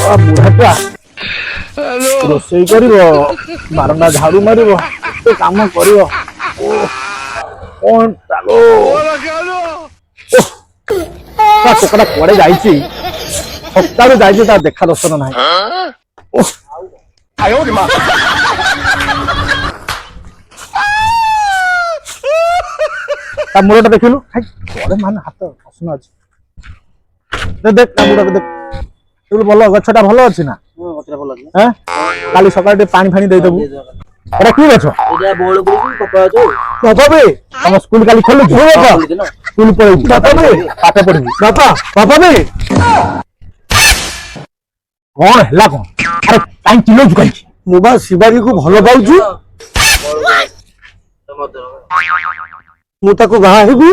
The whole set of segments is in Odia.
ବୁଢାଟା ରୋଷେଇ କରିବ, ବାରଣ୍ଡା ଝାଡୁ ମାରିବ, କେତେ କାମ କରିବ। ତା ଟୋକାଟା କୁଆଡେ ଯାଇଛି? ସକାଳୁ ଯାଇଛି, ତା ଦେଖା ଦର୍ଶନ ନାହିଁ। ତା ମୁଣ୍ଡଟା ଦେଖିଲୁ, ମାନେ ହାତ ଅସନା ଅଛି। ଦେଖ ତା ମୁଣ୍ଡଟା ଦେଖ, ଭଲ ଗଛଟା ଭଲ ଅଛି ନା? କାଲି ସକାଳେ ଟିକେ ପାଣି ଫାଣି ଦେଇଦବୁ। ଏଟା କି ଗଛ? ତମ ସ୍କୁଲ କାଲି ଖୋଲୁଛୁ? ସ୍କୁଲ ପଳେଇବୁ, ପାଠ ପଢିବୁ। ବାପା କଣ ହେଲା କଣ? ଆରେ କାହିଁ ଚିଲଉଛୁ କାହିଁକି? ମୁଁ ବା ଶିବାଜୀକୁ ଭଲ ପାଉଛି। ମୁଁ ତାକୁ ବାହା ହେବି।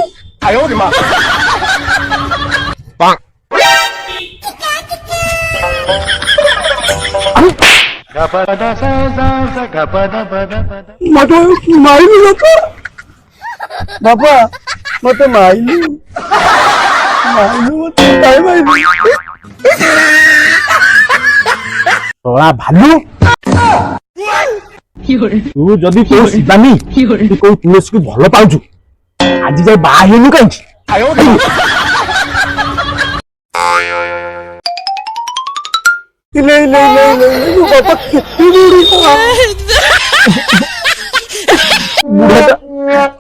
ମତେ ମାଇଲୁ ବାପା, ମତେ ମାଇଲୁ ମତେ କାହିଁ ମାଇଲୁ? ଭାଲୁ, ତୁ ଯଦି କୋଉ ଶିବାନୀ ତୁ କୋଉ ତୁଳସୀକୁ ଭଲ ପାଉଛୁ, ଆଜି ଯାଇ ବାହା ହେଇନୁ କାହିଁକି?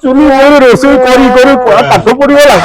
ଚୁଲି ରୋଷେଇ କରି ପାଠ ପଢିଗଲା।